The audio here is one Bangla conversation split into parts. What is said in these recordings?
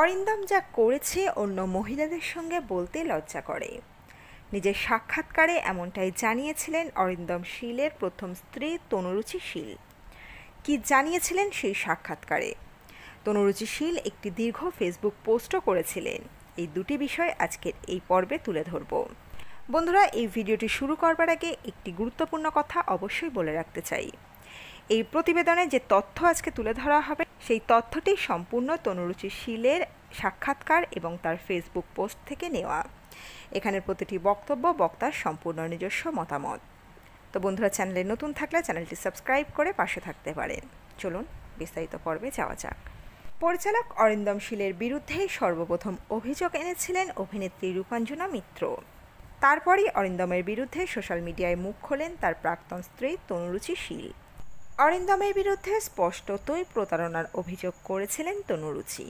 অরিন্দম যা করেছে অন্য মহিলাদের সঙ্গে বলতে লজ্জা করে। নিজের সাক্ষাৎকারে এমনটাই জানিয়েছিলেন অরিন্দম শীলের প্রথম স্ত্রী তনুরুচি শীল। কি জানিয়েছিলেন সেই সাক্ষাৎকারে? তনুরুচি শীল একটি দীর্ঘ ফেসবুক পোস্টও করেছিলেন। এই দুটি বিষয় আজকের এই পর্বে তুলে ধরব। বন্ধুরা, এই ভিডিওটি শুরু করবার আগে একটি গুরুত্বপূর্ণ কথা অবশ্যই বলে রাখতে চাই। এই প্রতিবেদনে যে তথ্য আজকে তুলে ধরা হবে সেই তথ্যটি সম্পূর্ণ তনুরুচি শীলের সাক্ষাৎকার এবং তার ফেসবুক পোস্ট থেকে নেওয়া। এখানের প্রতিটি বক্তব্য বক্তার সম্পূর্ণ নিজস্ব মতামত। তো বন্ধুরা, চ্যানেলে নতুন থাকলে চ্যানেলটি সাবস্ক্রাইব করে পাশে থাকতে পারেন। চলুন বিস্তারিত পর্বে যাওয়া যাক। পরিচালক অরিন্দম শীলের বিরুদ্ধে সর্বপ্রথম অভিযোগ এনেছিলেন অভিনেত্রী রূপাঞ্জনা মিত্র। তারপরই অরিন্দমের বিরুদ্ধে সোশ্যাল মিডিয়ায় মুখ খোলেন তার প্রাক্তন স্ত্রী তনুরুচি শীল। অরিন্দমের বিরুদ্ধে স্পষ্টতই প্রতারণার অভিযোগ করেছিলেন তনুরুচি।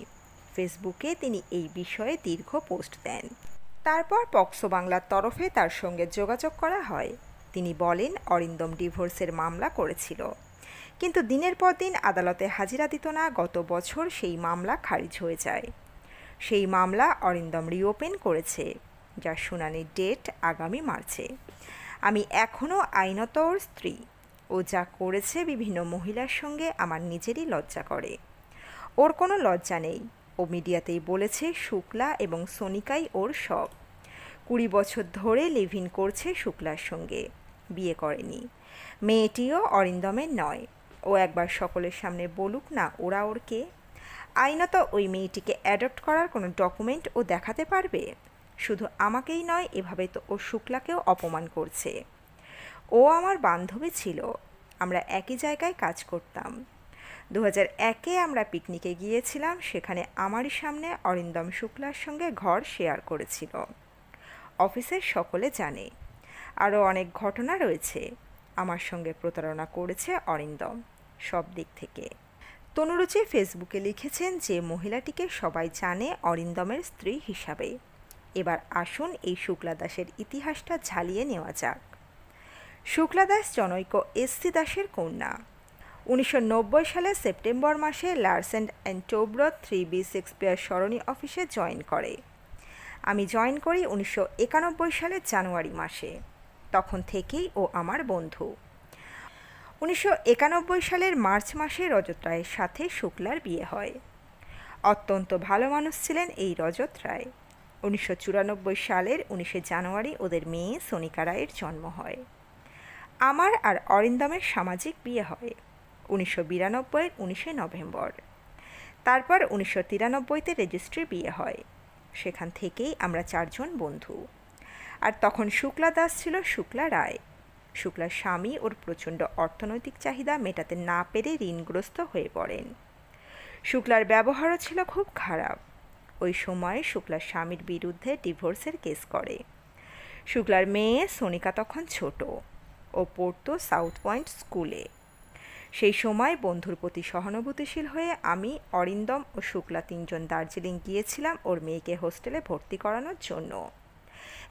ফেসবুকে তিনি এই বিষয়ে দীর্ঘ পোস্ট দেন। তারপর পক্সো বাংলার তরফে তার সঙ্গে যোগাযোগ করা হয়। তিনি বলেন অরিন্দম ডিভোর্সের মামলা করেছিল, কিন্তু দিনের পর দিন আদালতে হাজিরা দিত না। গত বছর সেই মামলা খারিজ হয়ে যায়। সেই মামলা অরিন্দম রিওপেন করেছে, যার শুনানির ডেট আগামী মার্চে। আমি এখনও আইনত ওর স্ত্রী। ও যা করেছে বিভিন্ন মহিলার সঙ্গে আমার নিজেরই লজ্জা করে। ওর কোনো লজ্জা নেই। ও মিডিয়াতেই বলেছে শুক্লা এবং সোনিকাই ওর সব। 20 বছর ধরে লিভ ইন করছে শুক্লার সঙ্গে, বিয়ে করেনি। মেয়েটিও অরিন্দমের নয়। ও একবার সকলের সামনে বলুক না ওরা ওর কে। আইনত ওই মেয়েটিকে অ্যাডপ্ট করার কোনো ডকুমেন্ট ও দেখাতে পারবে? শুধু আমাকেই নয়, এভাবে তো ও শুক্লাকেও অপমান করছে। ও আমার বান্ধবী ছিল, আমরা একই জায়গায় কাজ করতাম। 2001-এ আমরা পিকনিকে গিয়েছিলাম, সেখানে আমারই সামনে অরিন্দম শুক্লার সঙ্গে ঘর শেয়ার করেছিল। অফিসের সকলে জানে। আরও অনেক ঘটনা রয়েছে। আমার সঙ্গে প্রতারণা করেছে অরিন্দম সব দিক থেকে। তনুরুচি ফেসবুকে লিখেছেন যে মহিলাটিকে সবাই জানে অরিন্দমের স্ত্রী হিসাবে। এবার আসুন এই শুক্লা দাসের ইতিহাসটা ঝালিয়ে নেওয়া যাক। শুক্লা দাস জনৈক এস.সি. দাসের কন্যা। 1990 সালের সেপ্টেম্বর মাসে লার্সেন অ্যান্ড টোব্রো 3B শেক্সপিয়ার সরণি অফিসে জয়েন করে। আমি জয়েন করি 1991 সালের জানুয়ারি মাসে। তখন থেকেই ও আমার বন্ধু। 1991 সালের মার্চ মাসে রজত রায়ের সাথে শুক্লার বিয়ে হয়। অত্যন্ত ভালো মানুষ ছিলেন এই রজত রায়। 1994 সালের 19 জানুয়ারি ওদের মেয়ে সোনিকা রায়ের জন্ম হয়। আমার আর অরিন্দমের সামাজিক বিয়ে হয় 1992-এর 19 নভেম্বর। তারপর 1993-তে রেজিস্ট্রি বিয়ে হয়। সেখান থেকেই আমরা 4 জন বন্ধু। আর তখন শুক্লা দাস ছিল শুক্লা রায়। শুক্লার স্বামী ওর প্রচণ্ড অর্থনৈতিক চাহিদা মেটাতে না পেরে ঋণগ্রস্ত হয়ে পড়েন। শুক্লার ব্যবহারও ছিল খুব খারাপ। ওই সময়ে শুক্লার স্বামীর বিরুদ্ধে ডিভোর্সের কেস করে। শুক্লার মেয়ে সোনিকা তখন ছোট। ও পড়তো সাউথ পয়েন্ট স্কুলে। সেই সময় বন্ধুর প্রতি সহানুভূতিশীল হয়ে আমি, অরিন্দম ও শুক্লা 3 জন দার্জিলিং গিয়েছিলাম ওর মেয়েকে হোস্টেলে ভর্তি করানোর জন্য,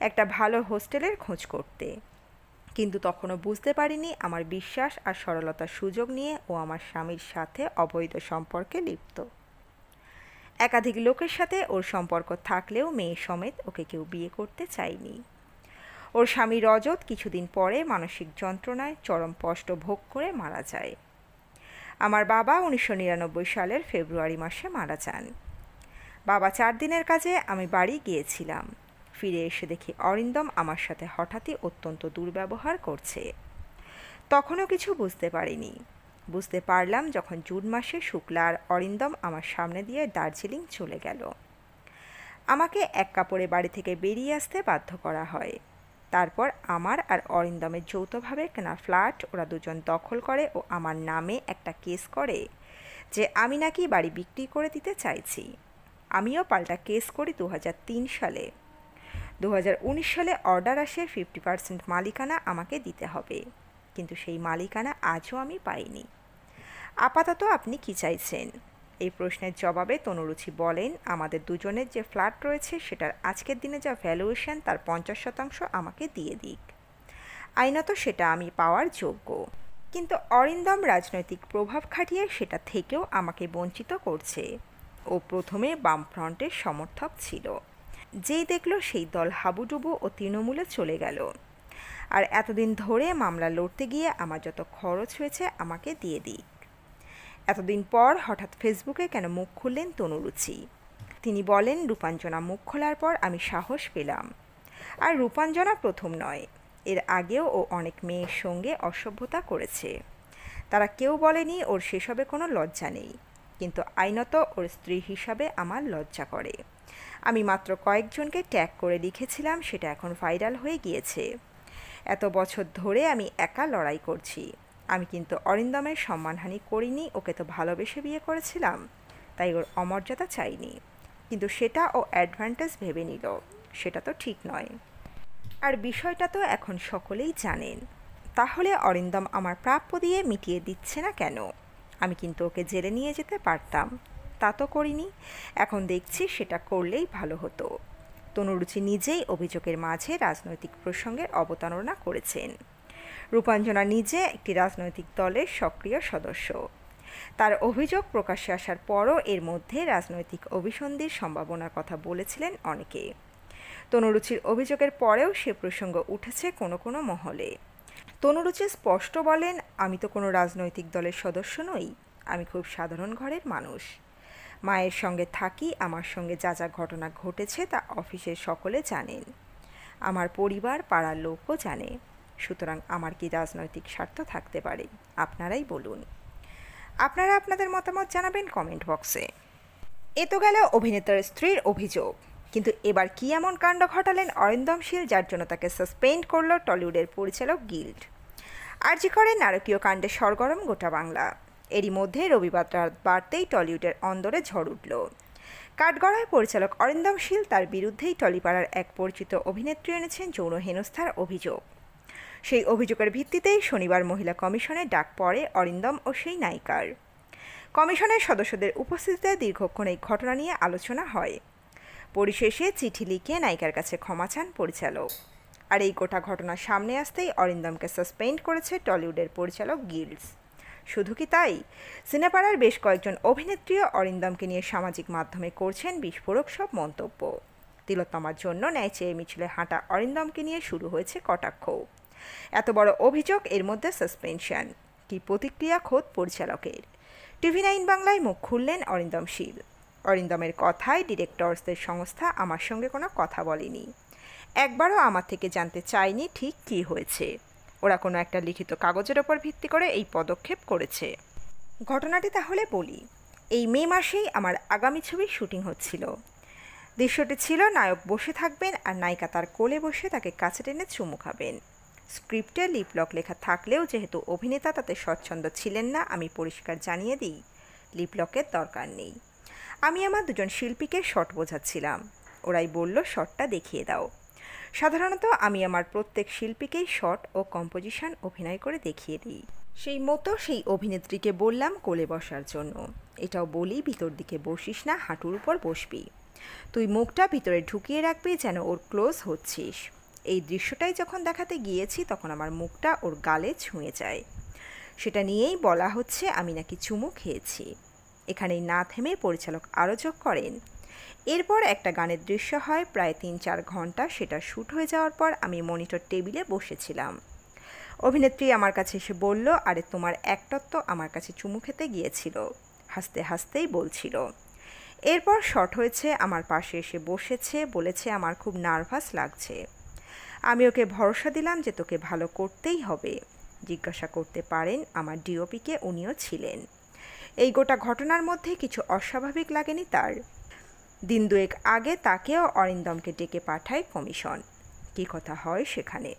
একটা ভালো হোস্টেলের খোঁজ করতে। কিন্তু তখনও বুঝতে পারিনি আমার বিশ্বাস আর সরলতার সুযোগ নিয়ে ও আমার স্বামীর সাথে অবৈধ সম্পর্কে লিপ্ত। একাধিক লোকের সাথে ওর সম্পর্ক থাকলেও মেয়ে সমেত ওকে কেউ বিয়ে করতে চায়নি। ওর স্বামী রজত কিছুদিন পরে মানসিক যন্ত্রণায় চরম কষ্ট ভোগ করে মারা যায়। আমার বাবা 1999 সালের ফেব্রুয়ারি মাসে মারা যান। বাবা 4 দিনের কাজে আমি বাড়ি গিয়েছিলাম। ফিরে এসে দেখি অরিন্দম আমার সাথে হঠাৎই অত্যন্ত দুর্ব্যবহার করছে। তখনও কিছু বুঝতে পারিনি। বুঝতে পারলাম যখন জুন মাসে শুক্লা আর অরিন্দম আমার সামনে দিয়ে দার্জিলিং চলে গেল। আমাকে এক কাপড়ে বাড়ি থেকে বেরিয়ে আসতে বাধ্য করা হয়। তারপর আমার আর অরিন্দমের যৌথভাবে কেনা ফ্ল্যাট ওরা 2 জন দখল করে ও আমার নামে একটা কেস করে যে আমি নাকি বাড়ি বিক্রি করে দিতে চাইছি। আমিও পাল্টা কেস করি 2003 সালে। 2019 সালে অর্ডার আসে 50% মালিকানা আমাকে দিতে হবে, কিন্তু সেই মালিকানা আজও আমি পাইনি। আপাতত আপনি কি চাইছেন? এই প্রশ্নের জবাবে তনুরুচি বলেন আমাদের 2 জনের যে ফ্ল্যাট রয়েছে সেটার আজকের দিনে যা ভ্যালুয়েশন তার 50% আমাকে দিয়ে দিক। আইনত সেটা আমি পাওয়ার যোগ্য, কিন্তু অরিন্দম রাজনৈতিক প্রভাব খাটিয়ে সেটা থেকেও আমাকে বঞ্চিত করছে। ও প্রথমে বামফ্রন্টের সমর্থক ছিল। যেই দেখল সেই দল হাবুডুবু ও তৃণমূলে চলে গেল। আর এতদিন ধরে মামলা লড়তে গিয়ে আমার যত খরচ হয়েছে আমাকে দিয়ে দিক। এতদিন পর হঠাৎ ফেসবুকে কেন মুখ খুললেন তনুরুচি? তিনি বলেন, রূপাঞ্জনা মুখ খোলার পর আমি সাহস পেলাম। আর রূপাঞ্জনা প্রথম নয়, এর আগেও ও অনেক মেয়ের সঙ্গে অসভ্যতা করেছে। তারা কেউ বলেনি ওর সেসবে কোনো লজ্জা নেই, কিন্তু আইনত ওর স্ত্রী হিসাবে আমার লজ্জা করে। আমি মাত্র কয়েকজনকে ট্যাগ করে লিখেছিলাম, সেটা এখন ভাইরাল হয়ে গিয়েছে। এত বছর ধরে আমি একা লড়াই করছি। আমি কিন্তু অরিন্দমের সম্মানহানি করিনি, ওকে তো ভালোবেসে বিয়ে করেছিলাম, তাই ওর অমর্যাদা চাইনি। কিন্তু সেটা ও অ্যাডভান্টেজ ভেবে নিল, সেটা তো ঠিক নয়। আর বিষয়টা তো এখন সকলেই জানেন। তাহলে অরিন্দম আমার প্রাপ্য দিয়ে মিটিয়ে দিচ্ছে না কেন? আমি কিন্তু ওকে জেলে নিয়ে যেতে পারতাম, তা তো করিনি। এখন দেখছি সেটা করলেই ভালো হতো। তনুরুচি নিজেই অভিযোগের মাঝে রাজনৈতিক প্রসঙ্গের অবতারণা করেছেন। রূপাঞ্জনা নিজে একটি রাজনৈতিক দলের সক্রিয় সদস্য। তার অভিযোগ প্রকাশ্যে আসার পরও এর মধ্যে রাজনৈতিক অভিসন্ধির সম্ভাবনার কথা বলেছিলেন অনেকে। তনুরুচির অভিযোগের পরেও সে প্রসঙ্গ উঠেছে কোনো কোনো মহলে। তনুরুচি স্পষ্ট বলেন, আমি তো কোনো রাজনৈতিক দলের সদস্য নই, আমি খুব সাধারণ ঘরের মানুষ। মায়ের সঙ্গে থাকি, আমার সঙ্গে যা যা ঘটনা ঘটেছে তা অফিসের সকলে জানেন, আমার পরিবার পাড়ার লোকও জানে। সুতরাং আমার কি রাজনৈতিক স্বার্থ থাকতে পারে? আপনারাই বলুন। আপনারা আপনাদের মতামত জানাবেন কমেন্ট বক্সে। এ তো গেল অভিনেতার স্ত্রীর অভিযোগ, কিন্তু এবার কি এমন কাণ্ড ঘটালেন অরিন্দম শীল যার জন্য তাকে সাসপেন্ড করল টলিউডের পরিচালক গিল্ড? আরজি করে নারকীয় কাণ্ডে সরগরম গোটা বাংলা। এরই মধ্যে রবিবার রাত বাড়তেই টলিউডের অন্দরে ঝড় উঠল। কাঠগড়ায় পরিচালক অরিন্দম শীল তার বিরুদ্ধেই টলিপাড়ার এক পরিচিত অভিনেত্রী এনেছেন যৌন হেনস্থার অভিযোগ। সেই অভিযোগের ভিত্তিতেই শনিবার মহিলা কমিশনে ডাক পড়ে অরিন্দম ও সেই নায়িকার। কমিশনের সদস্যদের উপস্থিতিতে দীর্ঘক্ষণ এই ঘটনা নিয়ে আলোচনা হয়। পরিশেষে চিঠি লিখে নায়িকার কাছে ক্ষমা চান পরিচালক। আর এই গোটা ঘটনা সামনে আসতেই অরিন্দমকে সাসপেন্ড করেছে টলিউডের পরিচালক গিল্ডস। শুধু কি তাই, সিনেপাড়ার বেশ কয়েকজন অভিনেত্রীও অরিন্দমকে নিয়ে সামাজিক মাধ্যমে করছেন বিস্ফোরক সব মন্তব্য। তিলোত্তমার জন্য ন্যায় চেয়ে মিছিলে হাঁটা অরিন্দমকে নিয়ে শুরু হয়েছে কটাক্ষ। এত বড় অভিযোগ, এর মধ্যে সাসপেনশন। কি প্রতিক্রিয়া খোদ পরিচালকের! TV9 বাংলায় মুখ খুললেন অরিন্দম শীল। অরিন্দমের কথায়, ডিরেক্টরসদের সংস্থা আমার সঙ্গে কোনো কথা বলেনি, একবারও আমার থেকে জানতে চায়নি ঠিক কী হয়েছে। ওরা কোনো একটা লিখিত কাগজের ওপর ভিত্তি করে এই পদক্ষেপ করেছে। ঘটনাটি তাহলে বলি। এই মে মাসেই আমার আগামী ছবির শুটিং হচ্ছিল। দৃশ্যটি ছিল নায়ক বসে থাকবেন আর নায়িকা তার কোলে বসে তাকে কাছে টেনে চুমু খাবেন। স্ক্রিপ্টে লিপলক লেখা থাকলেও যেহেতু অভিনেতা তাতে স্বচ্ছন্দ ছিলেন না, আমি পরিষ্কার জানিয়ে দিই, লিপলকের দরকার নেই। আমি আমার দুজন শিল্পীকে শট বোঝাচ্ছিলাম, ওরাই বলল শটটা দেখিয়ে দাও। সাধারণত আমি আমার প্রত্যেক শিল্পীকেই শট ও কম্পোজিশন অভিনয় করে দেখিয়ে দিই। সেই মতো সেই অভিনেত্রীকে বললাম কোলে বসার জন্য। এটাও বলি, ভিতর দিকে বসিস না, হাঁটুর উপর বসবি। তুই মুখটা ভিতরে ঢুকিয়ে রাখবি যেন ওর ক্লোজ হচ্ছিস। এই দৃশ্যটাই যখন দেখাতে গিয়েছি তখন আমার মুখটা ওর গালে ছুঁয়ে যায়। সেটা নিয়েই বলা হচ্ছে আমি নাকি চুমু খেয়েছি। এখানেই না থেমে পরিচালক আরও যোগ করেন, এরপর একটা গানের দৃশ্য হয় প্রায় 3-4 ঘন্টা। সেটা শ্যুট হয়ে যাওয়ার পর আমি মনিটর টেবিলে বসেছিলাম। অভিনেত্রী আমার কাছে এসে বলল, আরে তোমার অ্যাক্টর তো আমার কাছে চুমু খেতে গিয়েছিল, হাসতে হাসতেই বলছিল। এরপর শট হয়েছে, আমার পাশে এসে বসেছে, বলেছে আমার খুব নার্ভাস লাগছে। আমি ওকে ভরসা দিলাম যে তোকে ভালো করতেই হবে। জিজ্ঞাসা করতে পারেন আমার ডিওপিকে, উনিও ছিলেন। এই গোটা ঘটনার মধ্যে কিছু অস্বাভাবিক লাগেনি তার। দিন দুয়েক আগে তাকেও অরিন্দমকে ডেকে পাঠায় কমিশন। কী কথা হয় সেখানে।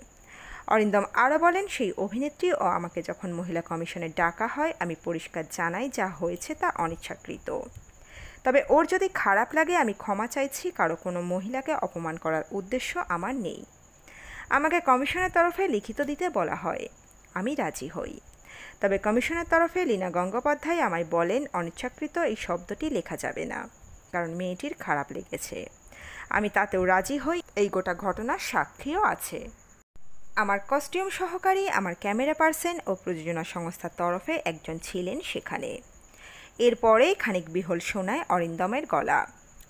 অরিন্দম আরও বলেন, সেই অভিনেত্রী ও আমাকে যখন মহিলা কমিশনে ডাকা হয় আমি পরিষ্কার জানাই যা হয়েছে তা অনিচ্ছাকৃত। তবে ওর যদি খারাপ লাগে আমি ক্ষমা চাইছি, কারো কোনো মহিলাকে অপমান করার উদ্দেশ্য আমার নেই। আমাকে কমিশনের তরফে লিখিত দিতে বলা হয়, আমি রাজি হই। তবে কমিশনের তরফে লীনা গঙ্গোপাধ্যায় আমায় বলেন অনিচ্ছাকৃত এই শব্দটি লেখা যাবে না, কারণ মেয়েটির খারাপ লেগেছে। আমি তাতেও রাজি হই, এই গোটা ঘটনার সাক্ষীও আছে। আমার কস্টিউম সহকারী, আমার ক্যামেরা পার্সন ও প্রযোজনা সংস্থার তরফে একজন ছিলেন সেখানে। এরপরেই খানিক বিহ্বল শোনায় অরিন্দমের গলা।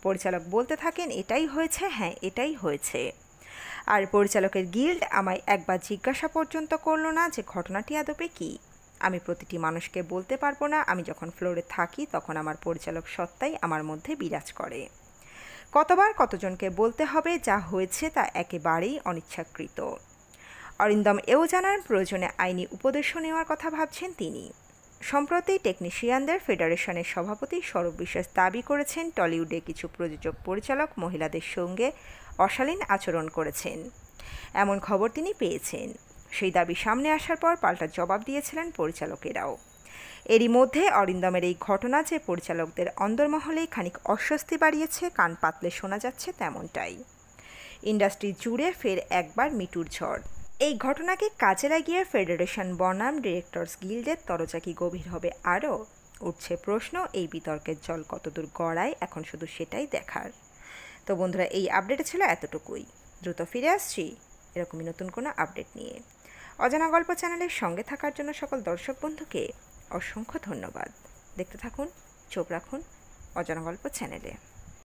পরিচালক বলতে থাকেন, এটাই হয়েছে, হ্যাঁ এটাই হয়েছে। আর পরিচালকের গিল্ড আমায় একবার জিজ্ঞাসা পর্যন্ত করলো না যে ঘটনাটি আদপে কী। আমি প্রতিটি মানুষকে বলতে পারবো না, আমি যখন ফ্লোরে থাকি তখন আমার পরিচালক সত্তাই আমার মধ্যে বিরাজ করে। কতবার কতজনকে বলতে হবে যা হয়েছে তা একেবারেই অনিচ্ছাকৃত। অরিন্দম এও জানান প্রয়োজনে আইনি উপদেশও নেওয়ার কথা ভাবছেন তিনি। সম্প্রতি টেকনিশিয়ানদের ফেডারেশনের সভাপতি সৌরভ বিশ্বাস দাবি করেছেন টলিউডে কিছু প্রযোজক পরিচালক মহিলাদের সঙ্গে অশালীন আচরণ করেছেন, এমন খবর তিনি পেয়েছেন। সেই দাবি সামনে আসার পর পাল্টা জবাব দিয়েছিলেন পরিচালকেরাও। এরই মধ্যে অরিন্দমের এই ঘটনা যে পরিচালকদের অন্দরমহলেই খানিক অস্বস্তি বাড়িয়েছে, কান পাতলে শোনা যাচ্ছে তেমনটাই। ইন্ডাস্ট্রি জুড়ে ফের একবার মিটুর ঝড়। এই ঘটনাকে কাজে লাগিয়ে ফেডারেশন বনাম ডিরেক্টরস গিল্ডের তরজা কি গভীর হবে আরও? উঠছে প্রশ্ন। এই বিতর্কের জল কতদূর গড়ায় এখন শুধু সেটাই দেখার। তো বন্ধুরা, এই আপডেটে ছিল এতটুকুই। দ্রুত ফিরে আসছি এরকমই নতুন কোনো আপডেট নিয়ে। অজানা গল্প চ্যানেলের সঙ্গে থাকার জন্য সকল দর্শক বন্ধুকে অসংখ্য ধন্যবাদ। দেখতে থাকুন, চোখ রাখুন অজানা গল্প চ্যানেলে।